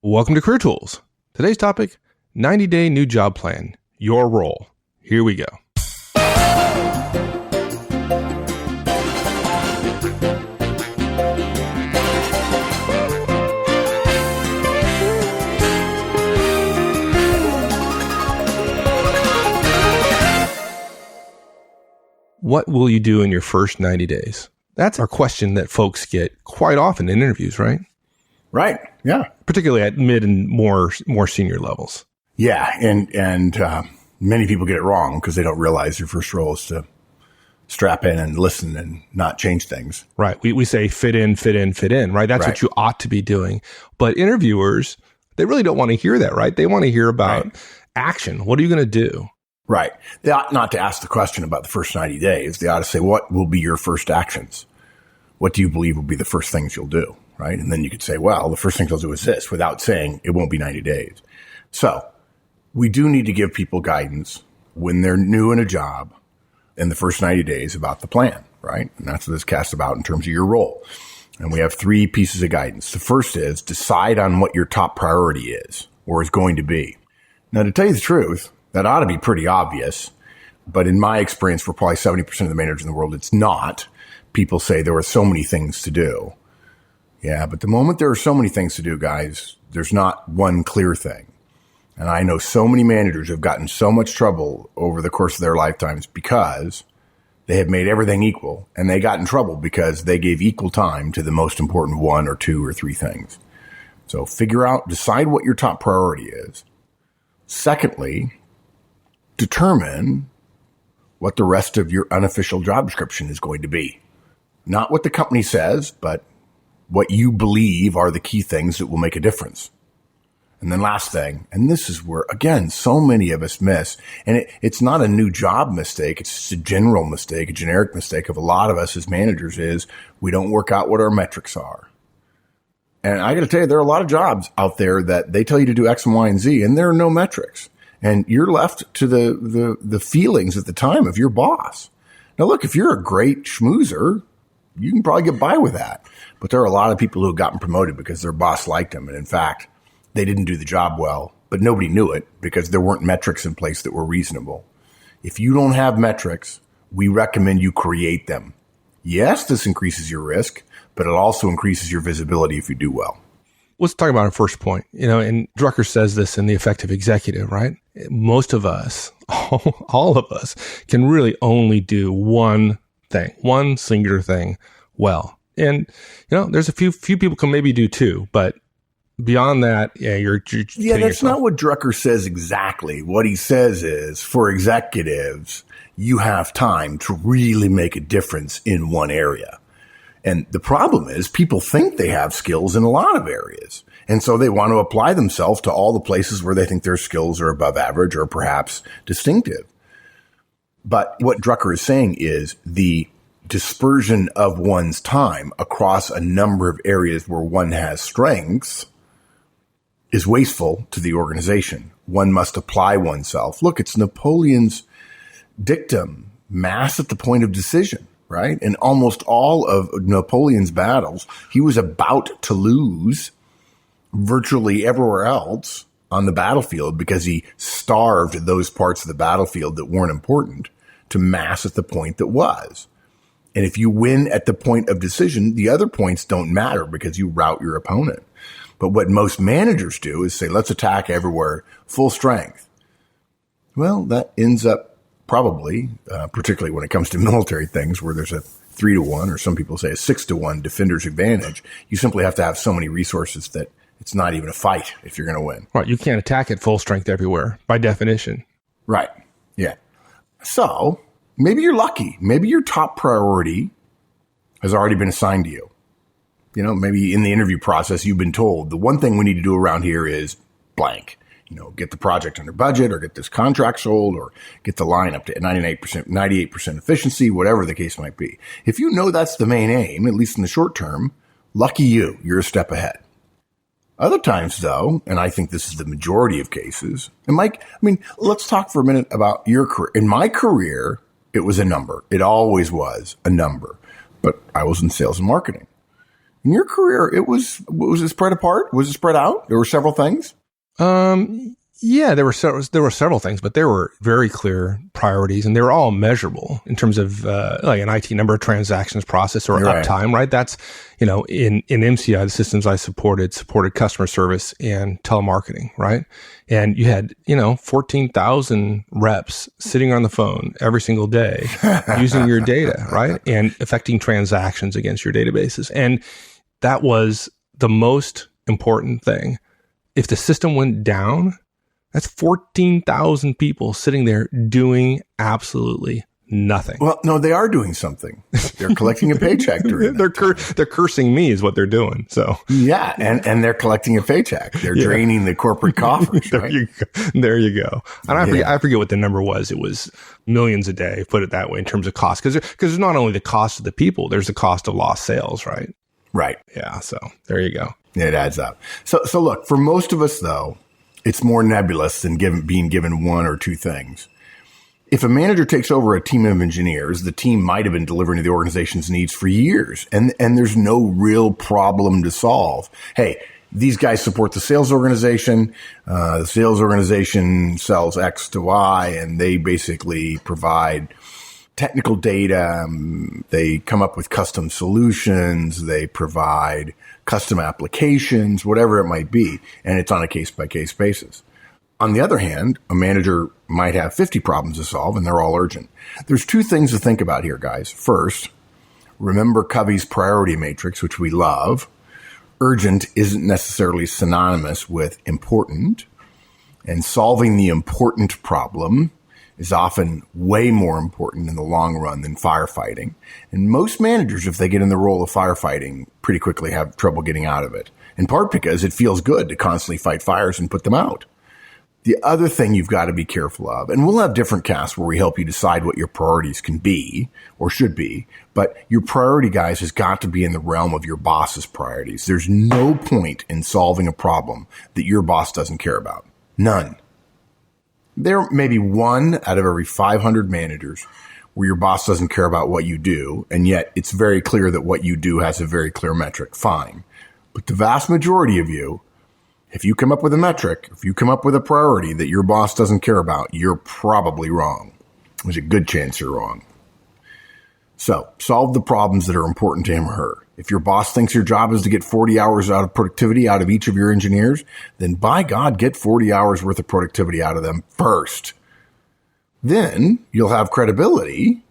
Welcome to Career Tools. Today's topic, 90-day new job plan, your role. Here we go. What will you do in your first 90 days? That's our question that folks get quite often in interviews, right? Right. Yeah. Particularly at mid and more senior levels. Yeah. And many people get it wrong because they don't realize your first role is to strap in and listen and not change things. Right. We say fit in, right? That's what you ought to be doing. But interviewers, they really don't want to hear that, right? They want to hear about action. What are you going to do? Right. They ought not to ask the question about the first 90 days. They ought to say, what will be your first actions? What do you believe will be the first things you'll do? Right. And then you could say, well, the first things I'll do is this, without saying it won't be 90 days. So we do need to give people guidance when they're new in a job in the first 90 days about the plan. Right. And that's what this cast about in terms of your role. And we have three pieces of guidance. The first is decide on what your top priority is or is going to be. Now, to tell you the truth, that ought to be pretty obvious. But in my experience, for probably 70% of the managers in the world, it's not. People say there are so many things to do. Yeah, but the moment there are so many things to do, guys, there's not one clear thing. And I know so many managers have gotten so much trouble over the course of their lifetimes because they have made everything equal. And they got in trouble because they gave equal time to the most important one or two or three things. So decide what your top priority is. Secondly, determine what the rest of your unofficial job description is going to be. Not what the company says, but what you believe are the key things that will make a difference. And then last thing, and this is where, again, so many of us miss, and it's not a new job mistake, it's just a general mistake, a generic mistake of a lot of us as managers is we don't work out what our metrics are. And I got to tell you, there are a lot of jobs out there that they tell you to do X and Y and Z, and there are no metrics. And you're left to the feelings at the time of your boss. Now, look, if you're a great schmoozer, you can probably get by with that. But there are a lot of people who have gotten promoted because their boss liked them. And in fact, they didn't do the job well, but nobody knew it because there weren't metrics in place that were reasonable. If you don't have metrics, we recommend you create them. Yes, this increases your risk, but it also increases your visibility if you do well. Let's talk about our first point. And Drucker says this in The Effective Executive, right? Most of us, all of us, can really only do one thing, one singular thing well. And, there's a few people can maybe do two, but beyond that, you're that's yourself. not what Drucker says exactly. What he says is for executives, you have time to really make a difference in one area. And the problem is people think they have skills in a lot of areas. And so they want to apply themselves to all the places where they think their skills are above average or perhaps distinctive. But what Drucker is saying is the dispersion of one's time across a number of areas where one has strengths is wasteful to the organization. One must apply oneself. Look, it's Napoleon's dictum, mass at the point of decision. Right? In almost all of Napoleon's battles, he was about to lose virtually everywhere else on the battlefield because he starved those parts of the battlefield that weren't important to mass at the point that was. And if you win at the point of decision, the other points don't matter because you rout your opponent. But what most managers do is say, let's attack everywhere, full strength. Well, that ends up probably, particularly when it comes to military things where there's a 3-to-1 or some people say a 6-to-1 defender's advantage. You simply have to have so many resources that it's not even a fight if you're going to win. Right. You can't attack at full strength everywhere by definition. Right. Yeah. So maybe you're lucky. Maybe your top priority has already been assigned to you. Maybe in the interview process, you've been told the one thing we need to do around here is blank. Get the project under budget or get this contract sold or get the line up to 98% efficiency, whatever the case might be. If you know that's the main aim, at least in the short term, lucky you, you're a step ahead. Other times, though, and I think this is the majority of cases, and Mike, let's talk for a minute about your career. In my career, it was a number. It always was a number. But I was in sales and marketing. In your career, was it spread apart? Was it spread out? There were several things? Yeah, there were several things, but there were very clear priorities, and they were all measurable in terms of like an IT number of transactions processed or uptime, right? That's, in MCI, the systems I supported customer service and telemarketing, right? And you had, 14,000 reps sitting on the phone every single day using your data, right? And affecting transactions against your databases. And that was the most important thing. If the system went down, that's 14,000 people sitting there doing absolutely nothing. Well, no, they are doing something. They're collecting a paycheck during they're cursing me is what they're doing. So yeah, and they're collecting a paycheck. They're draining the corporate coffers. There right? you go. And I forget what the number was. It was millions a day, put it that way, in terms of cost. Because there's not only the cost of the people, there's the cost of lost sales, right? Right. Yeah. So there you go. It adds up. So look, for most of us though, it's more nebulous than being given one or two things. If a manager takes over a team of engineers, the team might have been delivering to the organization's needs for years, and there's no real problem to solve. Hey, these guys support the sales organization. The sales organization sells X to Y, and they basically provide technical data. They come up with custom solutions. They provide custom applications, whatever it might be, and it's on a case-by-case basis. On the other hand, a manager might have 50 problems to solve, and they're all urgent. There's two things to think about here, guys. First, remember Covey's priority matrix, which we love. Urgent isn't necessarily synonymous with important, and solving the important problem is often way more important in the long run than firefighting. And most managers, if they get in the role of firefighting, pretty quickly have trouble getting out of it, in part because it feels good to constantly fight fires and put them out. The other thing you've got to be careful of, and we'll have different casts where we help you decide what your priorities can be or should be, but your priority, guys, has got to be in the realm of your boss's priorities. There's no point in solving a problem that your boss doesn't care about. None. There may be one out of every 500 managers where your boss doesn't care about what you do, and yet it's very clear that what you do has a very clear metric. Fine. But the vast majority of you, if you come up with a metric, if you come up with a priority that your boss doesn't care about, you're probably wrong. There's a good chance you're wrong. So solve the problems that are important to him or her. If your boss thinks your job is to get 40 hours out of productivity out of each of your engineers, then by God, get 40 hours worth of productivity out of them first. Then you'll have credibility,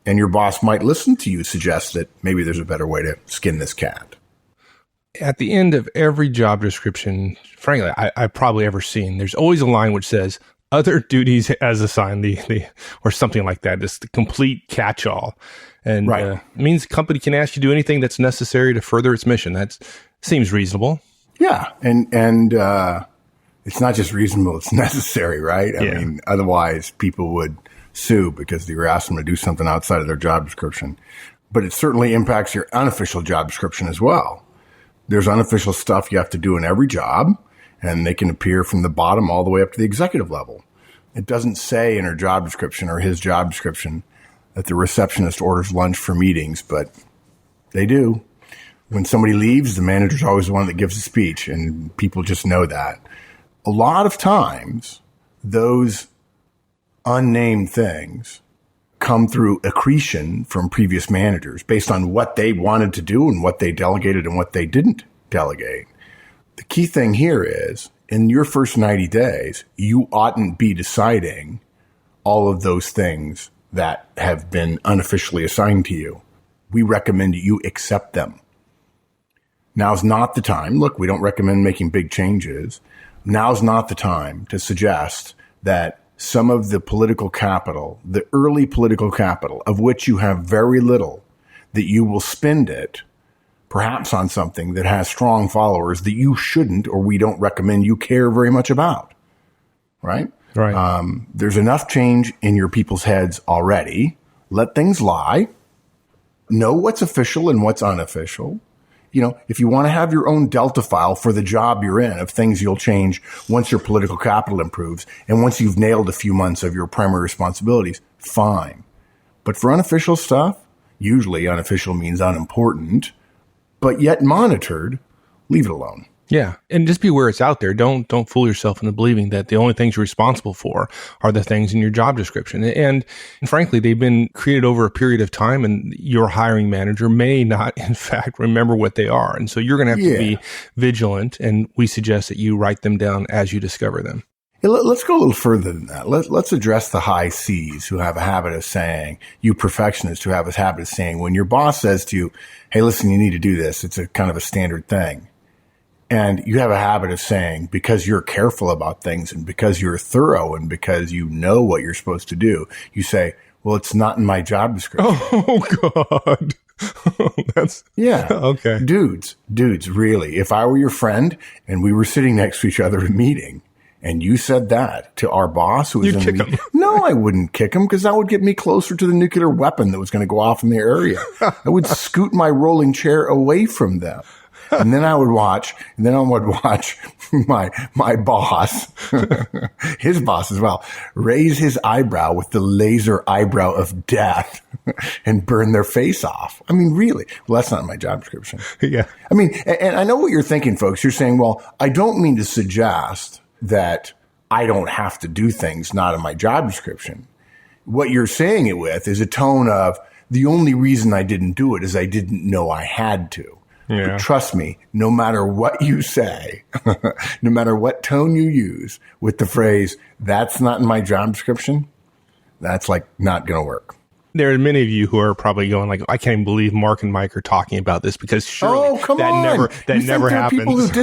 and your boss might listen to you suggest that maybe there's a better way to skin this cat. At the end of every job description, frankly, I've probably ever seen, there's always a line which says, other duties as assigned, or something like that. It's the complete catch-all. And it means the company can ask you to do anything that's necessary to further its mission. That seems reasonable. Yeah. And it's not just reasonable, it's necessary, right? I mean, otherwise people would sue because you were asking them to do something outside of their job description. But it certainly impacts your unofficial job description as well. There's unofficial stuff you have to do in every job, and they can appear from the bottom all the way up to the executive level. It doesn't say in her job description or his job description that the receptionist orders lunch for meetings, but they do. When somebody leaves, the manager's always the one that gives a speech, and people just know that. A lot of times, those unnamed things come through accretion from previous managers based on what they wanted to do and what they delegated and what they didn't delegate. The key thing here is, in your first 90 days, you oughtn't be deciding all of those things that have been unofficially assigned to you. We recommend you accept them. Now's not the time. Look, we don't recommend making big changes. Now's not the time to suggest that some of the political capital, the early political capital, of which you have very little, that you will spend it perhaps on something that has strong followers that you shouldn't, or we don't recommend you care very much about. Right? Right. There's enough change in your people's heads already. Let things lie. Know what's official and what's unofficial. You know, if you want to have your own Delta file for the job you're in of things you'll change once your political capital improves and once you've nailed a few months of your primary responsibilities, fine. But for unofficial stuff, usually unofficial means unimportant, but yet monitored, leave it alone. Yeah. And just be aware it's out there. Don't fool yourself into believing that the only things you're responsible for are the things in your job description. And frankly, they've been created over a period of time, and your hiring manager may not, in fact, remember what they are. And so you're going to have to be vigilant. And we suggest that you write them down as you discover them. Let's go a little further than that. Let's address the high C's who have a habit of saying, you perfectionists who have a habit of saying, when your boss says to you, hey, listen, you need to do this. It's a kind of a standard thing. And you have a habit of saying, because you're careful about things and because you're thorough and because you know what you're supposed to do, you say, well, it's not in my job description. Oh, God. Yeah. Okay. Dudes, really, if I were your friend and we were sitting next to each other at a meeting and you said that to our boss who was in the meeting, no, I wouldn't kick him because that would get me closer to the nuclear weapon that was going to go off in the area. I would scoot my rolling chair away from them. And then I would watch my boss, his boss as well, raise his eyebrow with the laser eyebrow of death and burn their face off. I mean, really? Well, that's not in my job description. Yeah. I mean, and I know what you're thinking, folks. You're saying, well, I don't mean to suggest that I don't have to do things not in my job description. What you're saying it with is a tone of, the only reason I didn't do it is I didn't know I had to. Yeah. But trust me, no matter what you say, no matter what tone you use with the phrase, that's not in my job description, that's like not going to work. There are many of you who are probably going like, I can't even believe Mark and Mike are talking about this because surely that never happens.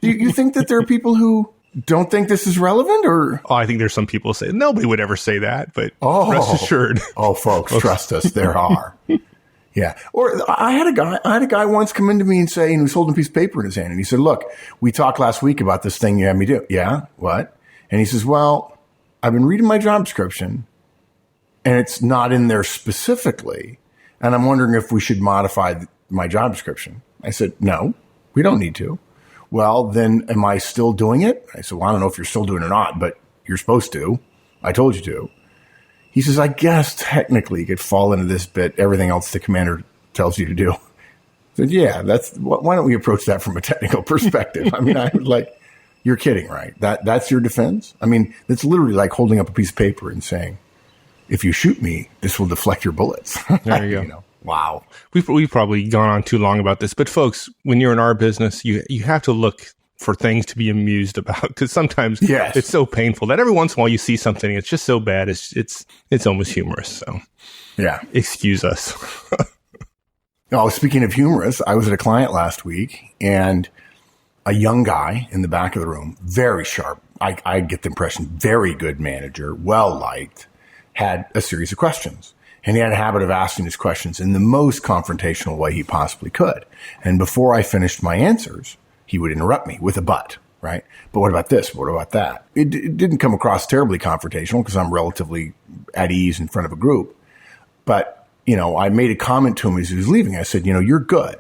You think that there are people who don't think this is relevant, or? Oh, I think there's some people who say nobody would ever say that, but rest assured. Oh, folks, trust us, there are. Yeah. Or I had a guy once come into me and say, and he was holding a piece of paper in his hand, and he said, look, we talked last week about this thing you had me do. Yeah. What? And he says, well, I've been reading my job description and it's not in there specifically. And I'm wondering if we should modify my job description. I said, no, we don't need to. Well, then am I still doing it? I said, well, I don't know if you're still doing it or not, but you're supposed to. I told you to. He says, I guess technically you could fall into this bit, everything else the commander tells you to do. I said, yeah, why don't we approach that from a technical perspective? I mean, I was like, you're kidding, right? That's your defense? I mean, it's literally like holding up a piece of paper and saying, if you shoot me, this will deflect your bullets. There you go. You know, wow. We've probably gone on too long about this, but folks, when you're in our business, you have to look for things to be amused about, because sometimes it's so painful that every once in a while you see something, it's just so bad, it's almost humorous. So yeah, excuse us. Oh, speaking of humorous, I was at a client last week, and a young guy in the back of the room, very sharp. I get the impression, very good manager, well liked, had a series of questions. And he had a habit of asking his questions in the most confrontational way he possibly could. And before I finished my answers, he would interrupt me with a but, right? But what about this? What about that? It didn't come across terribly confrontational because I'm relatively at ease in front of a group. But, you know, I made a comment to him as he was leaving. I said, you know, you're good.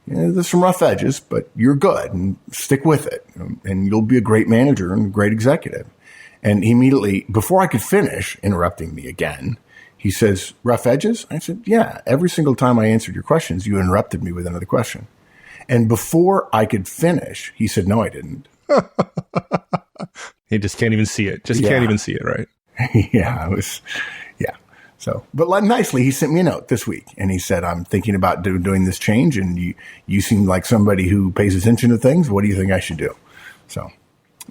You know, there's some rough edges, but you're good and stick with it. And you'll be a great manager and a great executive. And he immediately, before I could finish, interrupting me again, he says, rough edges? I said, yeah, every single time I answered your questions, you interrupted me with another question. And before I could finish, he said, no, I didn't. He just can't even see it. Can't even see it, right? Yeah, So, but nicely, he sent me a note this week, and he said, I'm thinking about doing this change, and you seem like somebody who pays attention to things. What do you think I should do? So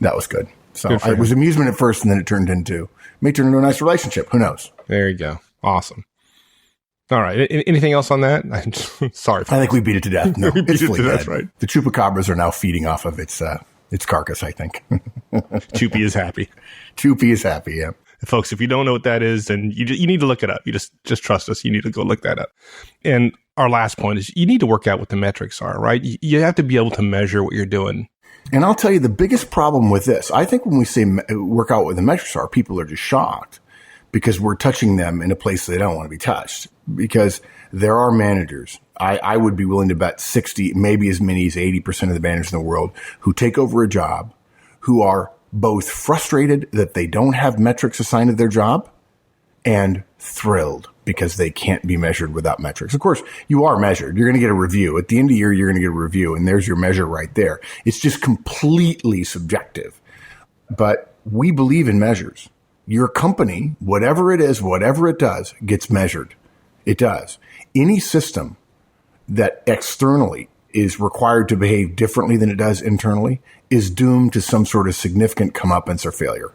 that was good. So it was amusement at first, and then it may turn into a nice relationship. Who knows? There you go. Awesome. All right. Anything else on that? I'm sorry. I think we beat it to death. No, it's fully dead. That's right. The chupacabras are now feeding off of its carcass, I think. Chupi is happy. Chupi is happy, yeah. Folks, if you don't know what that is, then you need to look it up. You just trust us. You need to go look that up. And our last point is you need to work out what the metrics are, right? You have to be able to measure what you're doing. And I'll tell you the biggest problem with this, I think when we say work out what the metrics are, people are just shocked because we're touching them in a place they don't want to be touched. Because there are managers, I would be willing to bet 60, maybe as many as 80% of the managers in the world who take over a job, who are both frustrated that they don't have metrics assigned to their job and thrilled because they can't be measured without metrics. Of course, you are measured. You're going to get a review. At the end of the year, you're going to get a review, and there's your measure right there. It's just completely subjective. But we believe in measures. Your company, whatever it is, whatever it does, gets measured. It does. Any system that externally is required to behave differently than it does internally is doomed to some sort of significant comeuppance or failure.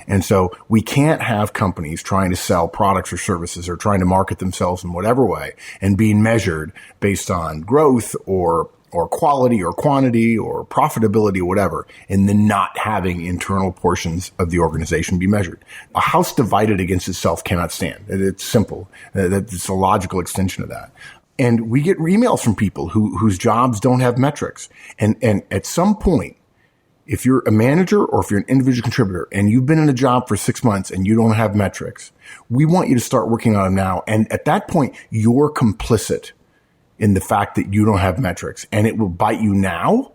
And so we can't have companies trying to sell products or services or trying to market themselves in whatever way and being measured based on growth or quality or quantity or profitability or whatever, and then not having internal portions of the organization be measured. A house divided against itself cannot stand. It's simple. It's a logical extension of that. And we get emails from people whose jobs don't have metrics. And at some point, if you're a manager or if you're an individual contributor and you've been in a job for 6 months and you don't have metrics, we want you to start working on them now. And at that point, you're complicit in the fact that you don't have metrics, and it will bite you now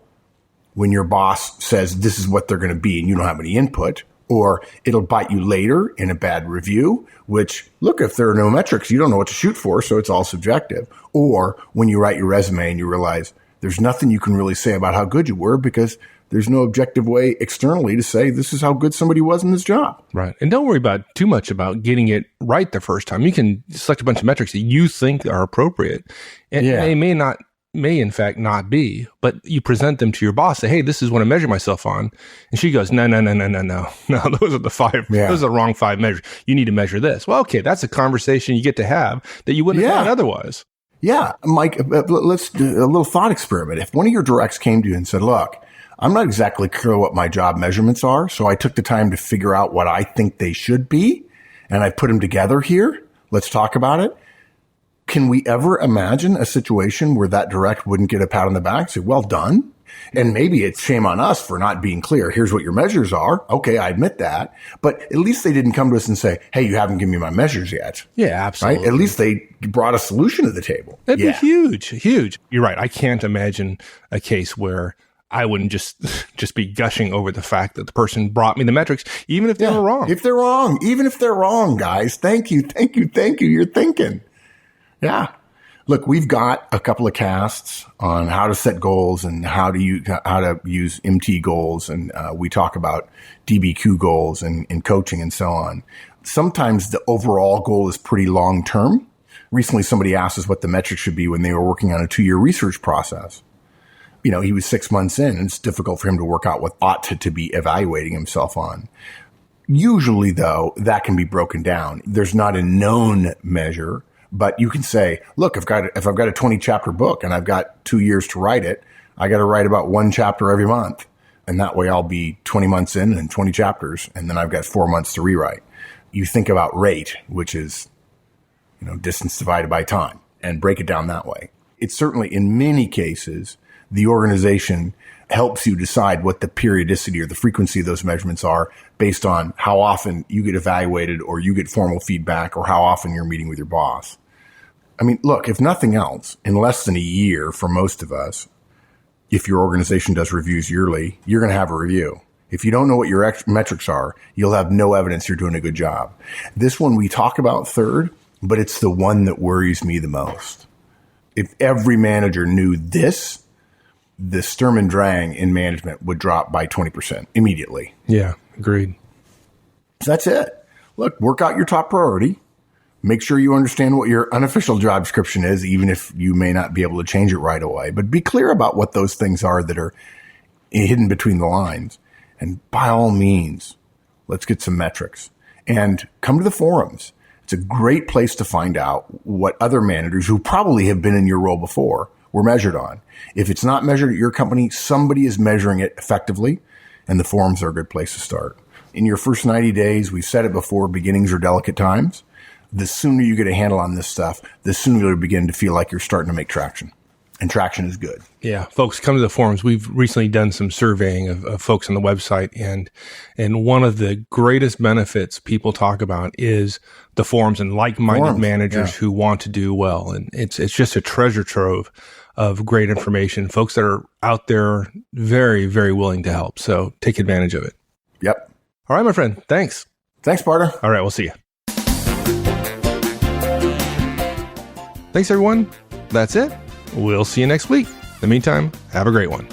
when your boss says this is what they're going to be and you don't have any input, or it'll bite you later in a bad review, which, look, if there are no metrics, you don't know what to shoot for, so it's all subjective. Or when you write your resume and you realize there's nothing you can really say about how good you were because there's no objective way externally to say this is how good somebody was in this job. Right. And don't worry too much about getting it right the first time. You can select a bunch of metrics that you think are appropriate. And they may in fact not be, but you present them to your boss, say, hey, this is what I measure myself on. And she goes, no, those are the 5, those are the wrong 5 measures. You need to measure this. Well, okay, that's a conversation you get to have that you wouldn't have had otherwise. Yeah. Mike, let's do a little thought experiment. If one of your directs came to you and said, look, I'm not exactly clear what my job measurements are, so I took the time to figure out what I think they should be, and I put them together here. Let's talk about it. Can we ever imagine a situation where that direct wouldn't get a pat on the back, say, well done? And maybe it's shame on us for not being clear. Here's what your measures are. Okay, I admit that. But at least they didn't come to us and say, hey, you haven't given me my measures yet. Yeah, absolutely. Right? At least they brought a solution to the table. That'd be huge. You're right. I can't imagine a case where I wouldn't just be gushing over the fact that the person brought me the metrics, even if they were wrong. Even if they're wrong, guys. Thank you. You're thinking. Yeah. Look, we've got a couple of casts on how to set goals and how to use MT goals. And we talk about DBQ goals and coaching and so on. Sometimes the overall goal is pretty long term. Recently, somebody asked us what the metrics should be when they were working on a 2-year research process. You know, he was 6 months in, and it's difficult for him to work out what ought to be evaluating himself on. Usually, though, that can be broken down. There's not a known measure, but you can say, look, if I've got a 20-chapter book and I've got 2 years to write it, I got to write about 1 chapter every month. And that way I'll be 20 months in and 20 chapters, and then I've got 4 months to rewrite. You think about rate, which is, distance divided by time, and break it down that way. It's certainly, in many cases, the organization helps you decide what the periodicity or the frequency of those measurements are based on how often you get evaluated or you get formal feedback or how often you're meeting with your boss. I mean, look, if nothing else, in less than a year for most of us, if your organization does reviews yearly, you're going to have a review. If you don't know what your metrics are, you'll have no evidence you're doing a good job. This one we talk about third, but it's the one that worries me the most. If every manager knew this, the Sturm und Drang in management would drop by 20% immediately. Yeah, agreed. So that's it. Look, work out your top priority. Make sure you understand what your unofficial job description is, even if you may not be able to change it right away. But be clear about what those things are that are hidden between the lines. And by all means, let's get some metrics. And come to the forums. It's a great place to find out what other managers who probably have been in your role before were measured on. If it's not measured at your company, somebody is measuring it effectively, and the forums are a good place to start. In your first 90 days, we've said it before, beginnings are delicate times. The sooner you get a handle on this stuff, the sooner you'll begin to feel like you're starting to make traction. And traction is good. Yeah, folks, come to the forums. We've recently done some surveying of folks on the website, and one of the greatest benefits people talk about is the forums and like-minded managers who want to do well. And it's just a treasure trove of great information. Folks that are out there very, very willing to help. So take advantage of it. Yep. All right, my friend. Thanks. Thanks, Barter. All right, we'll see you. Thanks, everyone. That's it. We'll see you next week. In the meantime, have a great one.